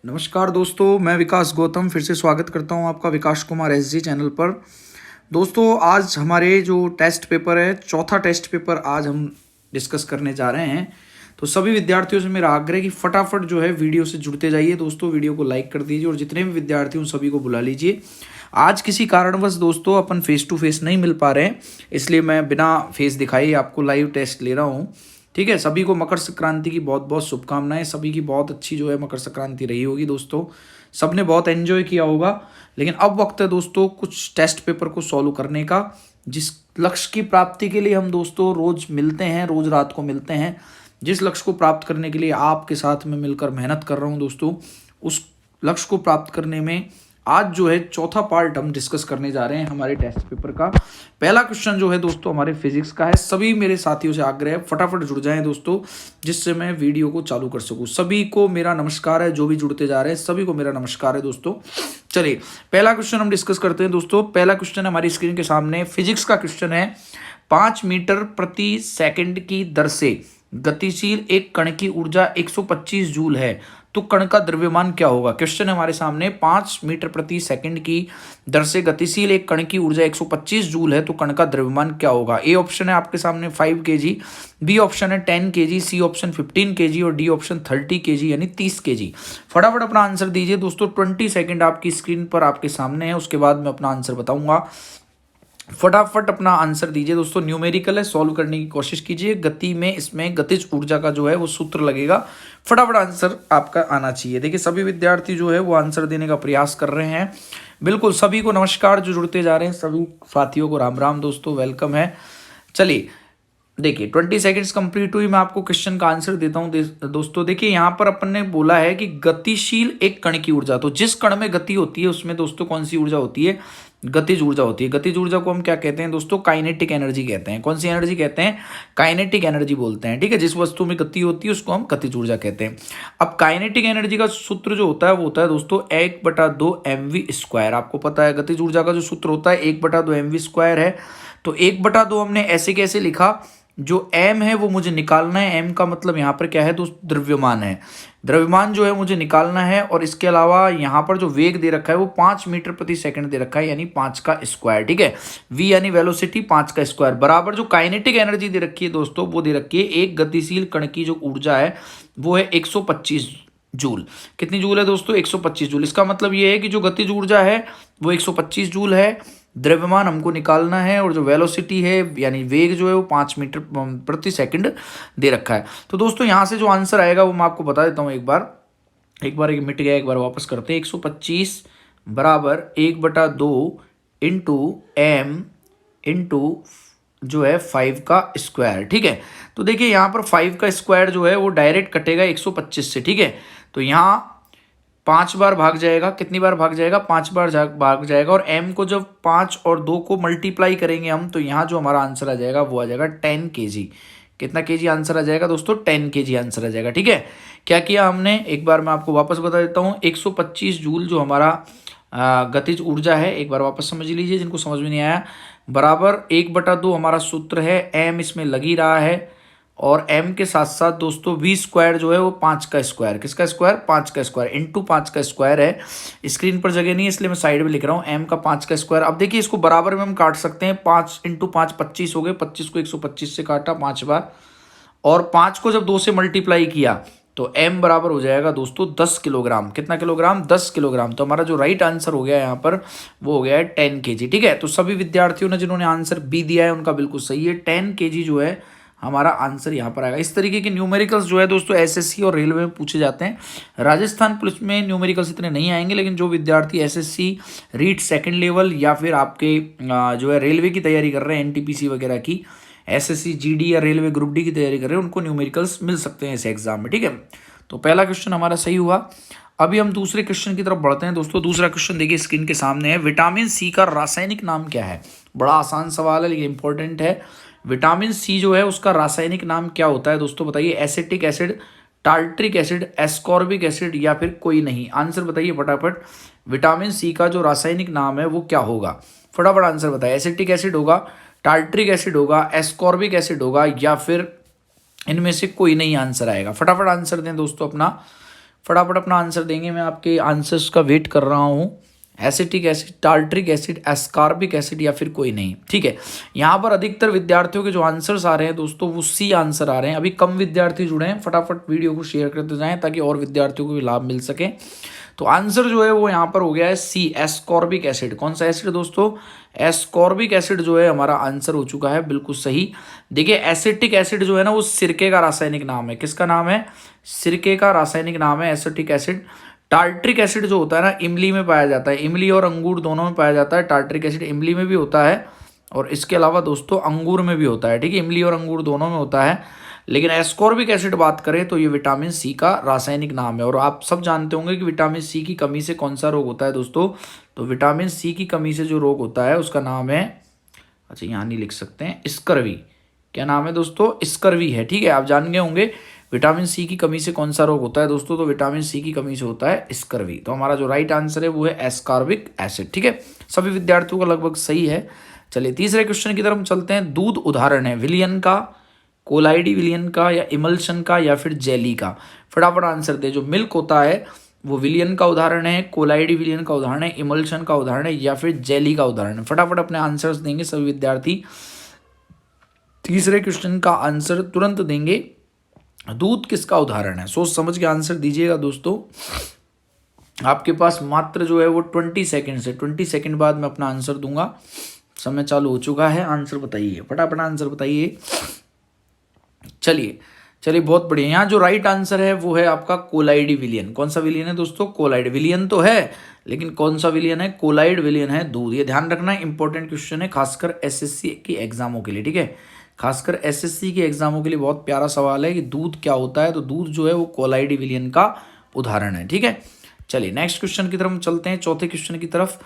नमस्कार दोस्तों, मैं विकास गौतम फिर से स्वागत करता हूं आपका विकास कुमार एसजी चैनल पर। दोस्तों, आज हमारे जो टेस्ट पेपर है, चौथा टेस्ट पेपर आज हम डिस्कस करने जा रहे हैं। तो सभी विद्यार्थियों से मेरा आग्रह है कि फटाफट जो है वीडियो से जुड़ते जाइए दोस्तों, वीडियो को लाइक कर दीजिए और जितने भी विद्यार्थी उन सभी को बुला लीजिए। आज किसी कारणवश दोस्तों अपन फेस टू फेस नहीं मिल पा रहे हैं, इसलिए मैं बिना फेस दिखाई आपको लाइव टेस्ट ले रहा हूँ। ठीक है, सभी को मकर संक्रांति की बहुत बहुत शुभकामनाएं। सभी की बहुत अच्छी जो है मकर संक्रांति रही होगी दोस्तों, सबने बहुत एंजॉय किया होगा। लेकिन अब वक्त है दोस्तों कुछ टेस्ट पेपर को सॉल्व करने का, जिस लक्ष्य की प्राप्ति के लिए हम दोस्तों रोज मिलते हैं, रोज रात को मिलते हैं, जिस लक्ष्य को प्राप्त करने के लिए आपके साथ में मिलकर मेहनत कर रहा हूं दोस्तों, उस लक्ष्य को प्राप्त करने में आज जो है चौथा पार्ट हम डिस्कस करने जा रहे हैं हमारे टेस्ट पेपर का। पहला क्वेश्चन जो है दोस्तों हमारे फिजिक्स का है। सभी मेरे साथियों से आग्रह है फटाफट जुड़ जाएं दोस्तों, जिससे मैं वीडियो को चालू कर सकूं। सभी को मेरा नमस्कार है, जो भी जुड़ते जा रहे हैं सभी को मेरा नमस्कार है दोस्तों। चलिए पहला क्वेश्चन हम डिस्कस करते हैं दोस्तों। पहला क्वेश्चन हमारी स्क्रीन के सामने फिजिक्स का क्वेश्चन है। 5 मीटर प्रति सेकंड की दर से गतिशील एक कण की ऊर्जा 125 जूल है, तो कण का द्रव्यमान क्या होगा। क्वेश्चन हमारे सामने 5 मीटर प्रति सेकंड की दर से गतिशील एक कण की ऊर्जा 125 जूल है, तो कण का द्रव्यमान क्या होगा। ए ऑप्शन है आपके सामने 5 kg, बी ऑप्शन है 10 kg, सी ऑप्शन 15 kg और डी ऑप्शन 30 kg यानी 30 kg। फटाफट अपना आंसर दीजिए दोस्तों। 20 सेकंड आपकी स्क्रीन पर आपके सामने है, उसके बाद मैं अपना आंसर बताऊंगा। फटाफट अपना आंसर दीजिए दोस्तों। न्यूमेरिकल है, सॉल्व करने की कोशिश कीजिए। गति में इसमें गतिज ऊर्जा का जो है वो सूत्र लगेगा। फटाफट आंसर आपका आना चाहिए। देखिए सभी विद्यार्थी जो है वो आंसर देने का प्रयास कर रहे हैं। बिल्कुल सभी को नमस्कार जो जुड़ते जा रहे हैं, सभी साथियों को राम राम दोस्तों, वेलकम है। चलिए देखिए 20 सेकंड्स कंप्लीट हुई, मैं आपको क्वेश्चन का आंसर देता हूं दोस्तों। देखिए यहाँ पर अपन ने बोला है कि गतिशील एक कण की ऊर्जा, तो जिस कण में गति होती है उसमें दोस्तों कौन सी ऊर्जा होती है, गतिज ऊर्जा होती है। गतिज ऊर्जा को हम क्या कहते हैं दोस्तों, काइनेटिक एनर्जी कहते हैं। कौन सी एनर्जी कहते हैं, काइनेटिक एनर्जी बोलते हैं। ठीक है, जिस वस्तु में गति होती है उसको हम गतिज ऊर्जा कहते हैं। अब काइनेटिक एनर्जी का सूत्र जो होता है वो होता है दोस्तों 1/2 mv²। आपको पता है गतिज ऊर्जा का जो सूत्र होता है 1/2 mv² है। तो 1/2 हमने ऐसे कैसे लिखा, जो m है वो मुझे निकालना है। m का मतलब यहाँ पर क्या है दोस्त, द्रव्यमान है। द्रव्यमान जो है मुझे निकालना है, और इसके अलावा यहाँ पर जो वेग दे रखा है वो 5 मीटर प्रति सेकंड दे रखा है, यानी 5 का स्क्वायर। ठीक है, v यानी वेलोसिटी 5 का स्क्वायर बराबर जो काइनेटिक एनर्जी दे रखी है दोस्तों वो दे रखी है एक गतिशील कण की जो ऊर्जा है वो है 125 जूल। कितनी जूल है दोस्तों, 125 जूल। इसका मतलब ये है कि जो गतिज ऊर्जा है वो 125 जूल है, द्रव्यमान हमको निकालना है, और जो वेलोसिटी है यानी वेग जो है वो 5 मीटर प्रति सेकंड दे रखा है। तो दोस्तों यहाँ से जो आंसर आएगा वो मैं आपको बता देता हूँ। एक बार मिट गया, एक बार वापस करते हैं। 125 बराबर 1/2 इंटू एम इंटू जो है 5 का स्क्वायर। ठीक है, तो देखिए यहाँ पर 5 का स्क्वायर जो है वो डायरेक्ट कटेगा 125 से। ठीक है, तो यहाँ 5 बार भाग जाएगा। कितनी बार भाग जाएगा, 5 बार भाग जाएगा। और m को जब 5 और 2 को मल्टीप्लाई करेंगे हम, तो यहाँ जो हमारा आंसर आ जाएगा वो आ जाएगा 10 kg। कितना kg आंसर आ जाएगा दोस्तों, 10 kg आंसर आ जाएगा। ठीक है, क्या किया हमने, एक बार मैं आपको वापस बता देता हूँ। 125 जूल जो हमारा गतिज ऊर्जा है, एक बार वापस समझ लीजिए जिनको समझ में नहीं आया, बराबर 1/2 हमारा सूत्र है। m इसमें लग ही रहा है, और m के साथ साथ दोस्तों v² जो है वो 5 का स्क्वायर। किसका स्क्वायर, 5 का स्क्वायर इंटू 5 का स्क्वायर है। स्क्रीन पर जगह नहीं है इसलिए मैं साइड में लिख रहा हूँ, m का 5 का स्क्वायर। अब देखिए इसको बराबर में हम काट सकते हैं। 5 इंटू 5 25 हो गए, 25 को 125 से काटा 5 बार, और 5 को जब 2 से मल्टीप्लाई किया तो m बराबर हो जाएगा दोस्तों 10 किलोग्राम। कितना किलोग्राम, 10 किलोग्राम। तो हमारा जो राइट आंसर हो गया यहाँ पर वो हो गया है 10 kg। ठीक है, तो सभी विद्यार्थियों ने जिन्होंने आंसर बी दिया है उनका बिल्कुल सही है। 10 kg जो है हमारा आंसर यहाँ पर आएगा। इस तरीके के न्यूमेरिकल्स जो है दोस्तों एसएससी और रेलवे में पूछे जाते हैं। राजस्थान पुलिस में न्यूमेरिकल्स इतने नहीं आएंगे, लेकिन जो विद्यार्थी एसएससी रीट सेकंड लेवल या फिर आपके जो है रेलवे की तैयारी कर रहे हैं, एनटीपीसी वगैरह की, एसएससी जीडी या रेलवे ग्रुप डी की तैयारी कर रहे हैं, उनको न्यूमेरिकल्स मिल सकते हैं इस एग्जाम में। ठीक है, तो पहला क्वेश्चन हमारा सही हुआ। अभी हम दूसरे क्वेश्चन की तरफ बढ़ते हैं दोस्तों। दूसरा क्वेश्चन देखिए स्क्रीन के सामने है। विटामिन सी का रासायनिक नाम क्या है। बड़ा आसान सवाल है लेकिन इंपॉर्टेंट है। विटामिन सी जो है उसका रासायनिक नाम क्या होता है दोस्तों, बताइए। Acetic acid, tartaric acid, ascorbic acid या फिर कोई नहीं। आंसर बताइए फटाफट। विटामिन सी का जो रासायनिक नाम है वो क्या होगा, फटाफट आंसर बताइए। एसिटिक एसिड होगा, टार्ट्रिक एसिड होगा, एस्कॉर्बिक एसिड होगा, या फिर इनमें से कोई नहीं आंसर आएगा। फटाफट आंसर दें दोस्तों अपना। फटाफट अपना आंसर देंगे, मैं आपके आंसर्स का वेट कर रहा हूँ। Acetic acid, tartaric acid, ascorbic acid या फिर कोई नहीं, ठीक है। यहाँ पर अधिकतर विद्यार्थियों के जो आंसर्स आ रहे हैं दोस्तों वो सी आंसर आ रहे हैं। अभी कम विद्यार्थी जुड़े हैं, फटाफट वीडियो को शेयर करते जाएं ताकि और विद्यार्थियों को भी लाभ मिल सके। तो आंसर जो है वो यहाँ पर हो गया है सी, एस्कॉर्बिक एसिड। कौन सा एसिड दोस्तों? एस्कॉर्बिक एसिड जो है हमारा आंसर हो चुका है, बिल्कुल सही। देखिए एसिटिक एसिड जो है ना वो सिरके का रासायनिक नाम है। किसका नाम है? सिरके का रासायनिक नाम है एसिटिक एसिड। टार्ट्रिक एसिड जो होता है ना इमली में पाया जाता है, इमली और अंगूर दोनों में पाया जाता है। टार्ट्रिक एसिड इमली में भी होता है और इसके अलावा दोस्तों अंगूर में भी होता है, ठीक है। इमली और अंगूर दोनों में होता है, लेकिन एस्कॉर्बिक एसिड बात करें तो ये विटामिन सी का रासायनिक नाम है। और आप सब जानते होंगे कि विटामिन सी की कमी से कौन सा रोग होता है दोस्तों? तो विटामिन सी की कमी से जो रोग होता है उसका नाम है, अच्छा यहाँ नहीं लिख सकते हैं, स्कर्वी। क्या नाम है दोस्तों? स्कर्वी है, ठीक है। आप जान गए होंगे विटामिन सी की कमी से कौन सा रोग होता है दोस्तों? तो विटामिन सी की कमी से होता है स्कर्वी। तो हमारा जो राइट आंसर है वो है एस्कॉर्बिक एसिड, ठीक है। सभी विद्यार्थियों का लगभग सही है। चलिए तीसरे क्वेश्चन की तरफ चलते हैं। दूध उदाहरण है विलियन का, कोलाइडी विलियन का, या इमल्शन का, या फिर जेली का? फटाफट आंसर दे। जो मिल्क होता है वो विलियन का उदाहरण है, कोलाइडी विलियन का उदाहरण है, इमल्शन का उदाहरण है, या फिर जेली का उदाहरण है? फटाफट अपने आंसर्स देंगे सभी विद्यार्थी। तीसरे क्वेश्चन का आंसर तुरंत देंगे। दूध किसका उदाहरण है? सोच समझ के आंसर दीजिएगा दोस्तों। आपके पास मात्र जो है वो 20 सेकंड से 20 सेकंड बाद मैं अपना आंसर दूंगा। समय चालू हो चुका है, आंसर बताइए, फटाफट आंसर बताइए। चलिए बहुत बढ़िया। यहाँ जो राइट आंसर है वो है आपका कोलाइडी विलियन। कौन सा विलियन है दोस्तों? कोलाइड विलियन तो है, लेकिन कौन सा विलियन है? कोलाइड विलियन है दूध। ये ध्यान रखना, इंपॉर्टेंट क्वेश्चन है खासकर एसएससी की एग्जामों के लिए, ठीक है। खासकर एसएससी की एग्जामों के लिए बहुत प्यारा सवाल है कि दूध क्या होता है। तो दूध जो है वो कोलाइडी विलियन का उदाहरण है, ठीक है। चलिए नेक्स्ट क्वेश्चन की तरफ हम चलते हैं, चौथे क्वेश्चन की तरफ।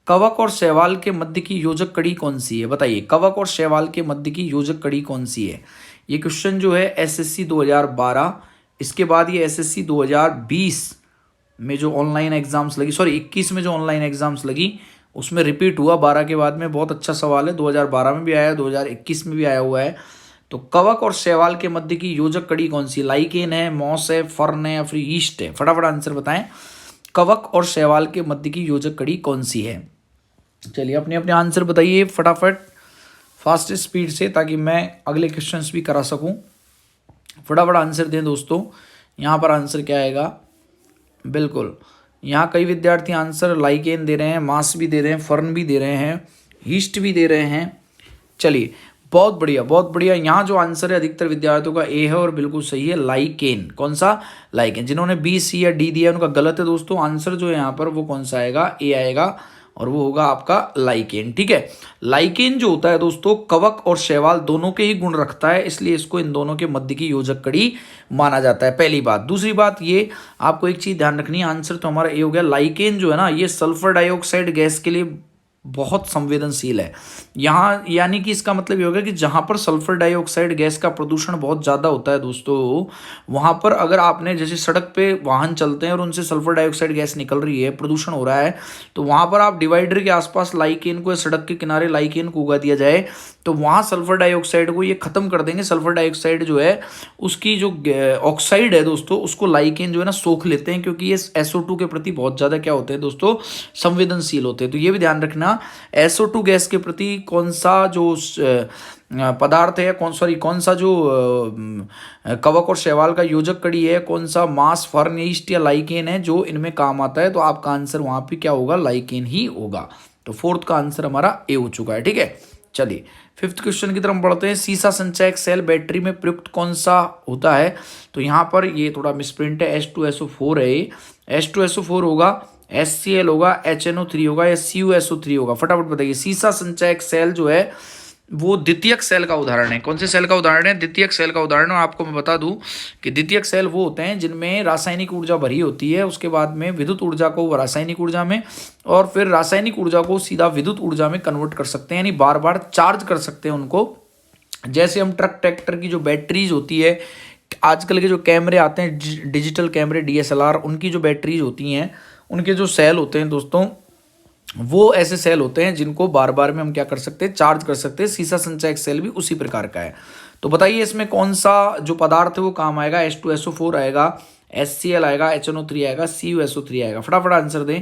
कवक और शैवाल के मध्य की योजक कड़ी कौन सी है? बताइए, कवक और शैवाल के मध्य की योजक कड़ी कौन सी है? ये क्वेश्चन जो है एसएससी 2012, इसके बाद ये एसएससी 2020 में जो ऑनलाइन एग्जाम्स लगी, सॉरी 21 में जो ऑनलाइन एग्जाम्स लगी उसमें रिपीट हुआ 12 के बाद में। बहुत अच्छा सवाल है, 2012 में भी आया, 2021 में भी आया हुआ है। तो कवक और शैवाल के मध्य की योजक कड़ी कौन सी? लाइकेन है, मॉस है, फर्न है, या फिर ईस्ट है? फटाफट आंसर बताएं। कवक और शैवाल के मध्य की योजक कड़ी कौन सी है? चलिए अपने अपने आंसर बताइए फटाफट, फास्ट स्पीड से, ताकि मैं अगले क्वेश्चंस भी करा सकूं। फटाफट आंसर दें दोस्तों। यहाँ पर आंसर क्या आएगा? बिल्कुल यहाँ कई विद्यार्थी आंसर लाइकेन दे रहे हैं, मास भी दे रहे हैं, फर्न भी दे रहे हैं, हीस्ट भी दे रहे हैं। चलिए बहुत बढ़िया बहुत बढ़िया। यहाँ जो आंसर है अधिकतर विद्यार्थियों का ए है और बिल्कुल सही है, लाइकेन। कौन सा? लाइकेन। जिन्होंने बी, सी या डी दिया उनका गलत है दोस्तों। आंसर जो है यहाँ पर वो कौन सा आएगा? ए आएगा, और वो होगा आपका लाइकेन, ठीक है। लाइकेन जो होता है दोस्तों कवक और शैवाल दोनों के ही गुण रखता है, इसलिए इसको इन दोनों के मध्य की योजक कड़ी माना जाता है, पहली बात। दूसरी बात ये आपको एक चीज ध्यान रखनी है, आंसर तो हमारा ये हो गया। लाइकेन जो है ना ये सल्फर डाइऑक्साइड गैस के लिए बहुत संवेदनशील है। यहाँ यानी कि इसका मतलब ये होगा कि जहाँ पर सल्फर डाइऑक्साइड गैस का प्रदूषण बहुत ज़्यादा होता है दोस्तों, वहाँ पर अगर आपने जैसे सड़क पे वाहन चलते हैं और उनसे सल्फर डाइऑक्साइड गैस निकल रही है, प्रदूषण हो रहा है, तो वहाँ पर आप डिवाइडर के आसपास लाइकेन को, सड़क के किनारे लाइकेन को उगा दिया जाए तो वहाँ सल्फर डाइऑक्साइड को ये खत्म कर देंगे। सल्फर डाइऑक्साइड जो है उसकी जो ऑक्साइड है दोस्तों उसको लाइकेन जो है ना सोख लेते हैं, क्योंकि ये SO2 के प्रति बहुत ज़्यादा क्या होते हैं दोस्तों? संवेदनशील होते हैं। तो ये भी ध्यान रखना, SO2 गैस के प्रति कौन सा जो पदार्थ है, कौन सा जो कवक और शैवाल का योजक कड़ी है, कौन सा मास, फर्न, ईस्ट या लाइकेन है जो इनमें काम आता है, तो आपका आंसर वहाँ पे क्या होगा? लाइकेन ही होगा। तो फोर्थ का आंसर हमारा ए हो चुका है, ठीक है। चलिए फिफ्थ क्वेश्चन की तरफ बढ़ते हैं। सीसा संचयक सेल बैटरी में प्रयुक्त कौन सा होता है? तो यहाँ पर ये थोड़ा मिसप्रिंट है, H2SO4 है, H2SO4 होगा, HCl होगा, HNO3 होगा, या CuSO3 होगा? फटाफट बताइए। सीसा संचयक सेल जो है वो द्वितीयक सेल का उदाहरण है। कौन से सेल का उदाहरण है? द्वितीयक सेल का उदाहरण। और आपको मैं बता दूं कि द्वितीयक सेल वो होते हैं जिनमें रासायनिक ऊर्जा भरी होती है, उसके बाद में विद्युत ऊर्जा को रासायनिक ऊर्जा में और फिर रासायनिक ऊर्जा को सीधा विद्युत ऊर्जा में कन्वर्ट कर सकते हैं, यानी बार बार चार्ज कर सकते हैं उनको। जैसे हम ट्रक ट्रैक्टर की जो बैटरीज होती है, आजकल के जो कैमरे आते हैं डिजिटल कैमरे DSLR, उनकी जो बैटरीज होती हैं, उनके जो सेल होते हैं दोस्तों, वो ऐसे सेल होते हैं जिनको बार बार में हम क्या कर सकते हैं? चार्ज कर सकते हैं। सीसा संचयक सेल भी उसी प्रकार का है। तो बताइए इसमें कौन सा जो पदार्थ है वो काम आएगा? H2SO4 आएगा, HCl आएगा, HNO3 आएगा, CuSO3 आएगा। फटाफट आंसर दें।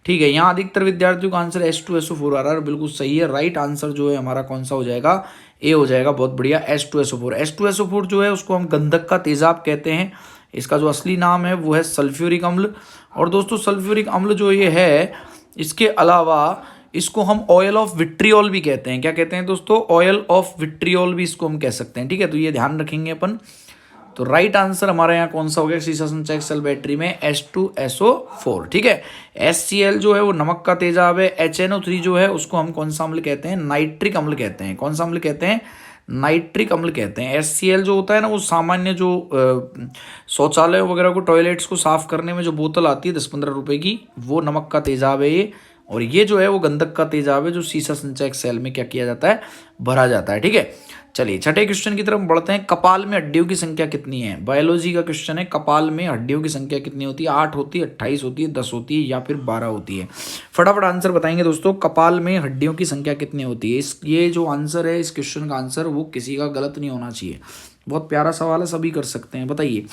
ठीक है, यहाँ अधिकतर विद्यार्थियों का आंसर H2SO4 आ रहा है, बिल्कुल सही है। राइट आंसर जो है हमारा कौन सा हो जाएगा, ए हो जाएगा। बहुत बढ़िया, H2SO4। H2SO4 जो है उसको हम गंधक का तेजाब कहते हैं। इसका जो असली नाम है वो है सल्फ्यूरिक अम्ल। और दोस्तों सल्फ्यूरिक अम्ल जो ये है, इसके अलावा इसको हम ऑयल ऑफ विट्रियोल भी कहते हैं। क्या कहते हैं दोस्तों, ऑयल ऑफ विट्रियोल भी इसको हम कह सकते हैं। ठीक है, तो ये ध्यान रखेंगे अपन। तो राइट आंसर हमारे यहाँ कौन सा हो गया सीसा संचायक सेल बैटरी में, H2SO4। ठीक है, HCl जो है वो नमक का तेजाब है। HNO3 जो है उसको हम कौन सा अम्ल कहते हैं, नाइट्रिक अम्ल कहते हैं। कौन सा अम्ल कहते हैं, नाइट्रिक अम्ल कहते हैं। HCl जो होता है ना, वो सामान्य जो शौचालय वगैरह को, टॉयलेट्स को साफ करने में जो बोतल आती है 10-15 रुपए की, वो नमक का तेजाब है ये। और ये जो है वो गंधक का तेजाब है, जो सीसा संचायक सेल में क्या किया जाता है, भरा जाता है। ठीक है, चलिए छठे क्वेश्चन की तरफ बढ़ते हैं। कपाल में हड्डियों की संख्या कितनी है, बायोलॉजी का क्वेश्चन है। कपाल में हड्डियों की संख्या कितनी होती है, 8 होती है, 28 होती है, 10 होती है या फिर 12 होती है। फटाफट आंसर बताएंगे दोस्तों, कपाल में हड्डियों की संख्या कितनी होती है। ये जो आंसर है इस क्वेश्चन का आंसर, वो किसी का गलत नहीं होना चाहिए। बहुत प्यारा सवाल है, सभी कर सकते हैं। बताइए,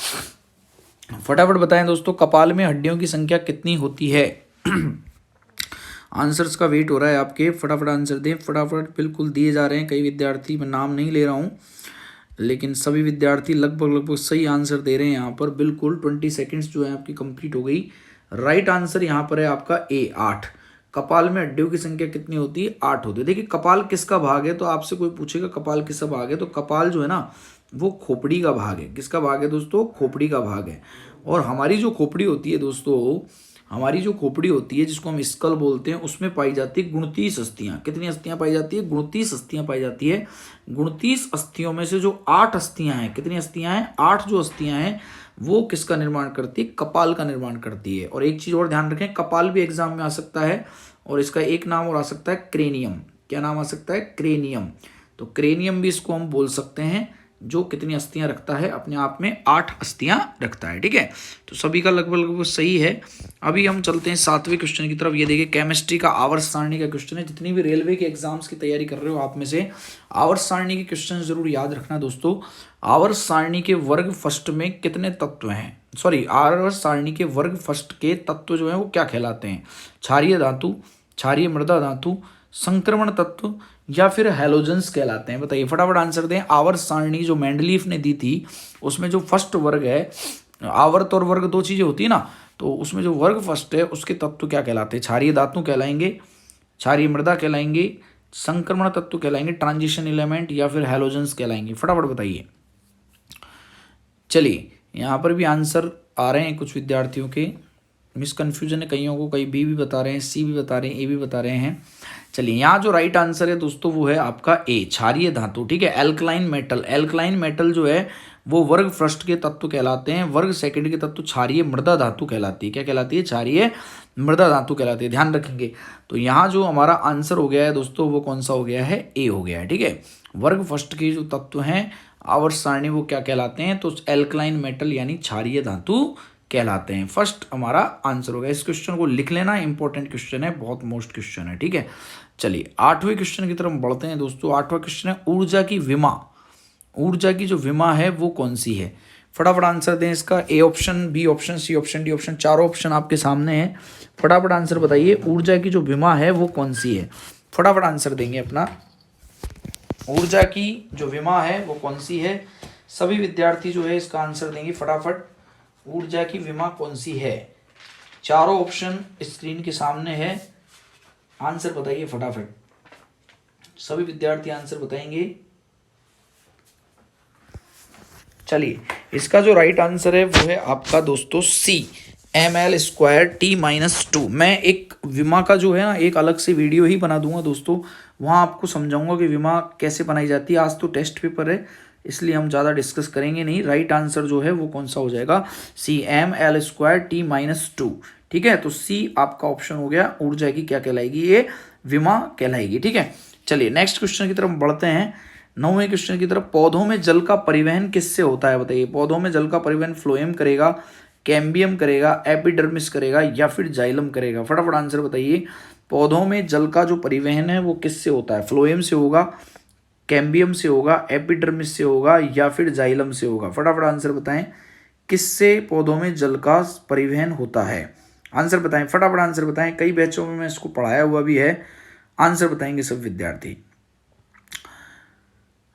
फटाफट बताएं दोस्तों, कपाल में हड्डियों की संख्या कितनी होती है। आंसर्स का वेट हो रहा है आपके, फटाफट आंसर दें। फटाफट बिल्कुल दिए जा रहे हैं। कई विद्यार्थी, मैं नाम नहीं ले रहा हूँ, लेकिन सभी विद्यार्थी लगभग सही आंसर दे रहे हैं यहाँ पर। बिल्कुल 20 सेकेंड्स जो है आपकी कंप्लीट हो गई। राइट आंसर यहाँ पर है आपका ए, 8। कपाल में हड्डियों की संख्या कितनी होती है, 8 होती है। देखिए, कपाल किसका भाग है, तो आपसे कोई पूछेगा कपाल किसका भाग है, तो कपाल जो है ना वो खोपड़ी का भाग है। किसका भाग है दोस्तों, खोपड़ी का भाग है। और हमारी जो खोपड़ी होती है दोस्तों, हमारी जो खोपड़ी होती है जिसको हम स्कल बोलते हैं, उसमें पाई जाती है 29 अस्थियां। कितनी अस्थियां पाई जाती है, 29 अस्थियां पाई जाती है। 29 अस्थियों में से जो 8 अस्थियां हैं, कितनी अस्थियां हैं, 8 जो अस्थियां हैं, वो किसका निर्माण करती है, कपाल का निर्माण करती है। और एक चीज और ध्यान रखें, कपाल भी एग्जाम में आ सकता है, और इसका एक नाम और आ सकता है क्रेनियम। क्या नाम आ सकता है, क्रेनियम। तो क्रेनियम भी इसको हम बोल सकते हैं, जो कितनी अस्थियां रखता है, अपने आप में 8 अस्थियां रखता है। ठीक है, तो सभी का लगभग सही है। अभी हम चलते हैं 7वें क्वेश्चन की तरफ। ये देखिए, केमिस्ट्री का आवर्त सारणी का क्वेश्चन है। जितनी भी रेलवे के एग्जाम्स की तैयारी कर रहे हो आप में से, आवर्त सारणी के क्वेश्चन जरूर याद रखना दोस्तों। आवर्त सारणी के वर्ग फर्स्ट में कितने तत्व हैं, सॉरी, आवर्त सारणी के वर्ग फर्स्ट के तत्व जो है वो क्या कहलाते हैं, क्षारीय धातु, क्षारीय मृदा धातु, संक्रमण तत्व या फिर हैलोजेंस कहलाते हैं। बताइए, फटाफट आंसर दें। आवर्त सारणी जो मेंडलीफ ने दी थी, उसमें जो फर्स्ट वर्ग है, आवर्त और वर्ग दो चीजें होती है ना, तो उसमें जो वर्ग फर्स्ट है उसके तत्व क्या कहलाते हैं, क्षारीय धातु कहलाएंगे, क्षारीय मृदा कहलाएंगे, संक्रमण तत्व कहलाएंगे, ट्रांजिशन एलिमेंट, या फिर हैलोजेंस कहलाएंगे। फटाफट बताइए। चलिए, यहाँ पर भी आंसर आ रहे हैं कुछ विद्यार्थियों के, मिसकन्फ्यूजन है कईयों को, कई बी भी बता रहे हैं, सी भी बता रहे हैं, ए भी बता रहे हैं। चलिए, यहाँ जो राइट आंसर है दोस्तों वो है आपका ए, क्षारीय धातु। ठीक है, एल्कलाइन मेटल। एल्कलाइन मेटल जो है वो वर्ग फर्स्ट के तत्व कहलाते हैं, वर्ग सेकंड के तत्व क्षारीय मृदा धातु कहलाती है। क्या कहलाती है, क्षारीय मृदा धातु कहलाती है, ध्यान रखेंगे। तो यहाँ जो हमारा आंसर हो गया है दोस्तों, वो कौन सा हो गया है, ए हो गया है। ठीक है, वर्ग फर्स्ट के जो तत्व हैं आवर्त सारणी, वो क्या कहलाते हैं, तो एल्कलाइन मेटल यानी क्षारीय धातु कहलाते हैं। फर्स्ट हमारा आंसर होगा। इस क्वेश्चन को लिख लेना, इंपॉर्टेंट क्वेश्चन है, बहुत मोस्ट क्वेश्चन है। ठीक है, चलिए 8वें क्वेश्चन की तरफ बढ़ते हैं दोस्तों। 8वां क्वेश्चन है, ऊर्जा की विमा। ऊर्जा की जो विमा है वो कौन सी है। फटाफट आंसर दें इसका। A option, B option, C option, D option, चारों ऑप्शन आपके सामने हैं। फटाफट आंसर बताइए, ऊर्जा की जो विमा है वो कौन सी है। फटाफट आंसर देंगे अपना। ऊर्जा की जो विमा है वो कौन सी है, सभी विद्यार्थी जो है इसका आंसर देंगे फटाफट। ऊर्जा की विमा कौन सी है, चारों ऑप्शन स्क्रीन के सामने है, आंसर बताइए फटाफट। सभी विद्यार्थी आंसर बताएंगे। चलिए, इसका जो राइट आंसर है वो है आपका दोस्तों सी, ml²T-2। मैं एक विमा का जो है ना एक अलग से वीडियो ही बना दूंगा दोस्तों, वहाँ आपको समझाऊंगा कि विमा कैसे बनाई जाती है। आज तो टेस्ट पेपर है, इसलिए हम ज़्यादा डिस्कस करेंगे नहीं। राइट आंसर जो है वो कौन सा हो जाएगा, सी, ml²T-2। ठीक है, तो सी आपका ऑप्शन हो गया। ऊर्जा की क्या कहलाएगी, ये विमा कहलाएगी। ठीक है, चलिए नेक्स्ट क्वेश्चन की तरफ बढ़ते हैं। 9वें क्वेश्चन की तरफ। पौधों में जल का परिवहन किससे होता है, बताइए। पौधों में जल का परिवहन फ्लोएम करेगा, कैम्बियम करेगा, एपिडर्मिस करेगा या फिर जाइलम करेगा। फटाफट आंसर बताइए। पौधों में जल का जो परिवहन है वो किससे होता है, फ्लोएम से होगा, कैम्बियम से होगा, एपिडर्मिस से होगा या फिर जाइलम से होगा। फटाफट आंसर बताएं, किससे पौधों में जल का परिवहन होता है? आंसर बताएं, फटाफट आंसर बताएं। कई बैचों में मैं इसको पढ़ाया हुआ भी है। आंसर बताएंगे सब विद्यार्थी।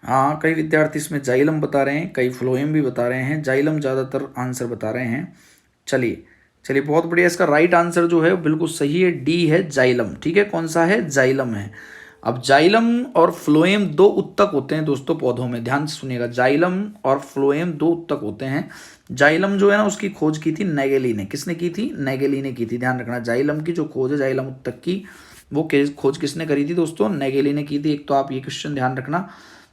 हाँ, कई विद्यार्थी इसमें जाइलम बता रहे हैं, कई फ्लोएम भी बता रहे हैं, जाइलम ज़्यादातर आंसर बता रहे हैं। चलिए चलिए, बहुत बढ़िया। इसका राइट आंसर जो है बिल्कुल सही है, डी है जाइलम। ठीक है, कौन सा है? जाइलम है। अब जाइलम और फ्लोएम दो उत्तक होते हैं दोस्तों पौधों में, ध्यान से सुनिएगा। जाइलम और फ्लोएम दो उत्तक होते हैं। जाइलम जो है ना, उसकी खोज की थी नेगेली ने। किसने की थी? नेगेली ने की थी। ध्यान रखना, जाइलम की जो खोज है, जाइलम उत्तक की, वो खोज किसने करी थी दोस्तों? नेगेली ने की थी। एक तो आप ये क्वेश्चन ध्यान रखना।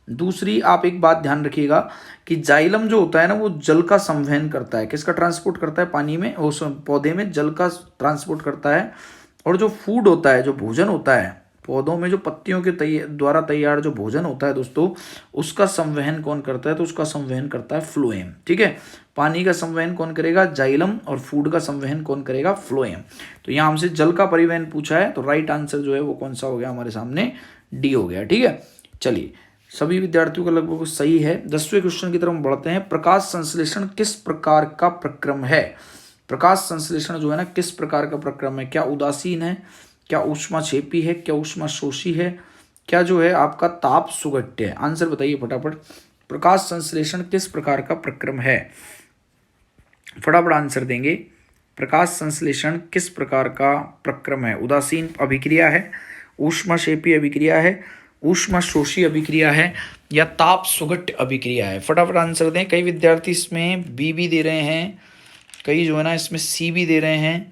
दूसरी आप एक बात ध्यान रखिएगा कि जाइलम जो होता है ना, वो जल का संवहन करता है। किसका ट्रांसपोर्ट करता है? पानी में, उस पौधे में जल का ट्रांसपोर्ट करता है। और जो फूड होता है, जो भोजन होता है पौधों में, जो पत्तियों के द्वारा तैयार जो भोजन होता है दोस्तों, उसका संवहन कौन करता है? तो उसका संवहन करता है फ्लोएम। ठीक है, पानी का संवहन कौन करेगा? जाइलम। और फूड का संवहन कौन करेगा? फ्लोएम। तो यहाँ हमसे जल का परिवहन पूछा है, तो राइट आंसर जो है वो कौन सा हो गया हमारे सामने? डी हो गया। ठीक है, चलिए, सभी विद्यार्थियों का लगभग सही है। 10वें क्वेश्चन की तरफ हम बढ़ते हैं। प्रकाश संश्लेषण किस प्रकार का प्रक्रम है? प्रकाश संश्लेषण जो है ना, किस प्रकार का प्रक्रम है? क्या उदासीन है? क्या ऊष्माक्षेपी है? क्या ऊष्माशोषी है? क्या जो है आपका ताप सुघट्य है? आंसर बताइए फटाफट। प्रकाश संश्लेषण किस प्रकार का प्रक्रम है? फटाफट आंसर देंगे। प्रकाश संश्लेषण किस प्रकार का प्रक्रम है? उदासीन अभिक्रिया है, ऊष्माक्षेपी अभिक्रिया है, ऊष्माशोषी अभिक्रिया है, या ताप सुघट्य अभिक्रिया है? फटाफट आंसर दें। कई विद्यार्थी इसमें बी भी दे रहे हैं, कई जो है ना इसमें सी भी दे रहे हैं।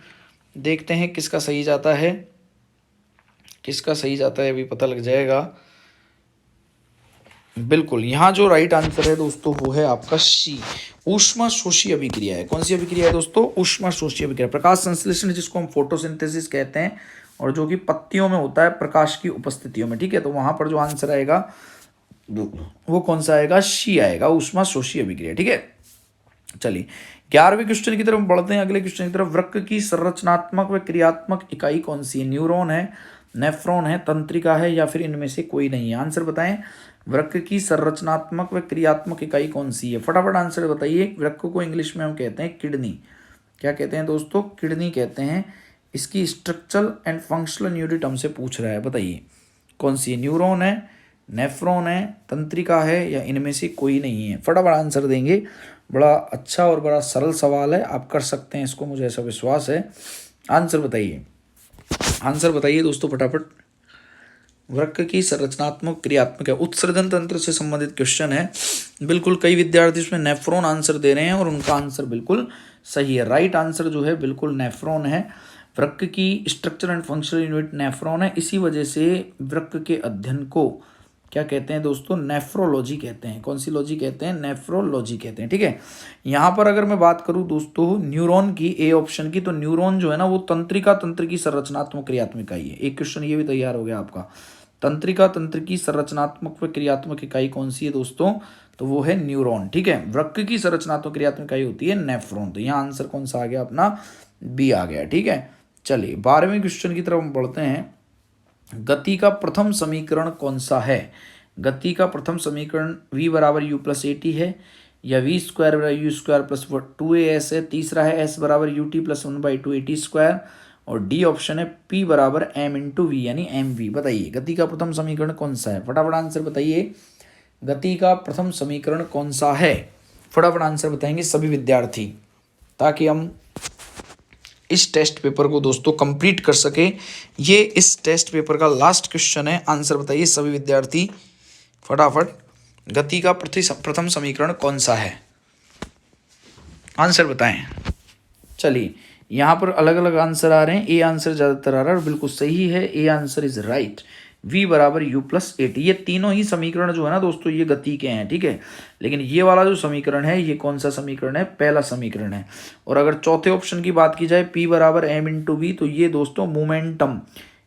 देखते हैं किसका सही जाता है, किसका सही जाता है, अभी पता लग जाएगा। बिल्कुल, यहाँ जो राइट आंसर है दोस्तों वो है आपका सी, ऊष्माशोषी अभिक्रिया है। कौन सी अभिक्रिया है दोस्तों? ऊष्माशोषी अभिक्रिया। प्रकाश संश्लेषण जिसको हम फोटोसिंथेसिस कहते हैं, और जो कि पत्तियों में होता है प्रकाश की उपस्थितियों में। ठीक है, तो वहां पर जो आंसर आएगा वो कौन सा आएगा? सी आएगा, ऊष्माशोषी अभिक्रिया। ठीक है, चलिए 11वें क्वेश्चन की तरफ बढ़ते हैं। अगले क्वेश्चन की तरफ। वृक्क की संरचनात्मक व क्रियात्मक इकाई कौन सी है? न्यूरॉन है, नेफ्रॉन है, तंत्रिका है, या फिर इनमें से कोई नहीं है? आंसर बताएं। वृक्क की संरचनात्मक व क्रियात्मक इकाई कौन सी है? फटाफट आंसर बताइए। वृक्क को इंग्लिश में हम कहते हैं किडनी। क्या कहते हैं दोस्तों? किडनी कहते हैं। इसकी स्ट्रक्चरल एंड फंक्शनल यूनिट हमसे पूछ रहा है, बताइए कौन सी है? न्यूरॉन है, नेफ्रॉन है, तंत्रिका है, या इनमें से कोई नहीं है? फटाफट आंसर देंगे। बड़ा अच्छा और बड़ा सरल सवाल है, आप कर सकते हैं इसको, मुझे ऐसा विश्वास है। आंसर बताइए, आंसर बताइए दोस्तों फटाफट। वृक्क की संरचनात्मक क्रियात्मक है, उत्सर्जन तंत्र से संबंधित क्वेश्चन है। बिल्कुल, कई विद्यार्थी इसमें नेफ्रॉन आंसर दे रहे हैं और उनका आंसर बिल्कुल सही है। राइट आंसर जो है बिल्कुल नेफ्रॉन है। वृक्क की structure and functional unit nephron है। इसी वजह से वृक्क के अध्ययन को क्या कहते हैं दोस्तों? नेफ्रोलॉजी कहते हैं। कौन सी लॉजी कहते हैं? नेफ्रोलॉजी कहते हैं। ठीक है, यहाँ पर अगर मैं बात करूँ दोस्तों न्यूरॉन की, ए ऑप्शन की, तो न्यूरॉन जो है ना वो तंत्रिका तंत्र की संरचनात्मक क्रियात्मक इकाई है। एक क्वेश्चन ये भी तैयार हो गया आपका। तंत्रिका तंत्र की संरचनात्मक व क्रियात्मक इकाई कौन सी है दोस्तों? तो वो है न्यूरॉन। ठीक है, वृक्क की संरचनात्मक क्रियात्मक इकाई होती है नेफ्रॉन। तो यहाँ आंसर कौन सा आ गया अपना? बी आ गया। ठीक है, चलिए 12वें क्वेश्चन की तरफ हम बढ़ते हैं। गति का प्रथम समीकरण कौन सा है? गति का प्रथम समीकरण v बराबर यू प्लस ए टी है, या वी स्क्वायर बराबर यू स्क्वायर प्लस 2as है। तीसरा है एस बराबर U T plus 1/2 A T square, और डी ऑप्शन है पी बराबर एम इंटू वी यानी एम वी। बताइए गति का प्रथम समीकरण कौन सा है? फटाफट आंसर बताइए। गति का प्रथम समीकरण कौन सा है? फटाफट आंसर बताएंगे सभी विद्यार्थी, ताकि हम इस टेस्ट पेपर को दोस्तों कंप्लीट कर सके। ये इस टेस्ट पेपर का लास्ट क्वेश्चन है। आंसर बताइए सभी विद्यार्थी फटाफट। गति का प्रथम समीकरण कौन सा है? आंसर बताएं। चलिए यहाँ पर अलग अलग आंसर आ रहे हैं। ए आंसर ज़्यादातर आ रहा है और बिल्कुल सही है। A answer is right, v बराबर यू प्लस ए टी। ये तीनों ही समीकरण जो है ना दोस्तों ये गति के हैं। ठीक है, लेकिन ये वाला जो समीकरण है ये कौन सा समीकरण है? पहला समीकरण है। और अगर चौथे ऑप्शन की बात की जाए p बराबर एम इंटू वी, तो ये दोस्तों मोमेंटम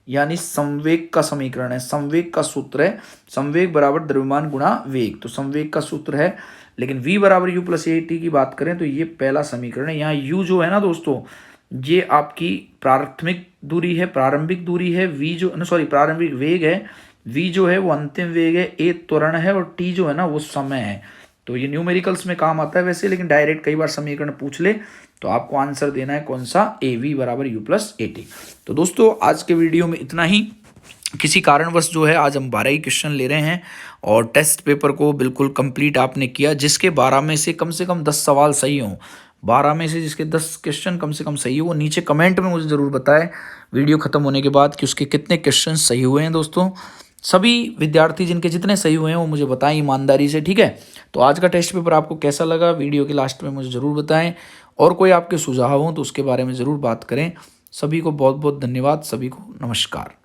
यानी संवेग का समीकरण है। संवेग का सूत्र है संवेग बराबर द्रव्यमान गुणा वेग, तो संवेग का सूत्र है। लेकिन v बराबर यू प्लस ए टी की बात करें तो ये पहला समीकरण है। यहाँ u जो है ना दोस्तों ये आपकी प्राथमिक दूरी है, प्रारंभिक दूरी है। v जो प्रारंभिक वेग है। v जो है वो अंतिम वेग है। a त्वरण है और t जो है ना वो समय है। तो ये न्यूमेरिकल्स में काम आता है वैसे, लेकिन डायरेक्ट कई बार समीकरण पूछ ले तो आपको आंसर देना है कौन सा, AV बराबर U+AT। तो दोस्तों आज के वीडियो में इतना ही। किसी कारणवश जो है आज हम 12 ही क्वेश्चन ले रहे हैं और टेस्ट पेपर को बिल्कुल कंप्लीट आपने किया, जिसके 12 में से कम 10 सवाल सही हों, 12 में से जिसके 10 क्वेश्चन कम से कम सही हो, वो नीचे कमेंट में मुझे ज़रूर बताएं वीडियो ख़त्म होने के बाद कि उसके कितने क्वेश्चन सही हुए हैं। दोस्तों सभी विद्यार्थी जिनके जितने सही हुए हैं वो मुझे बताएं ईमानदारी से, ठीक है। तो आज का टेस्ट पेपर आपको कैसा लगा वीडियो के लास्ट में मुझे ज़रूर बताएं, और कोई आपके सुझाव हों तो उसके बारे में ज़रूर बात करें। सभी को बहुत बहुत धन्यवाद, सभी को नमस्कार।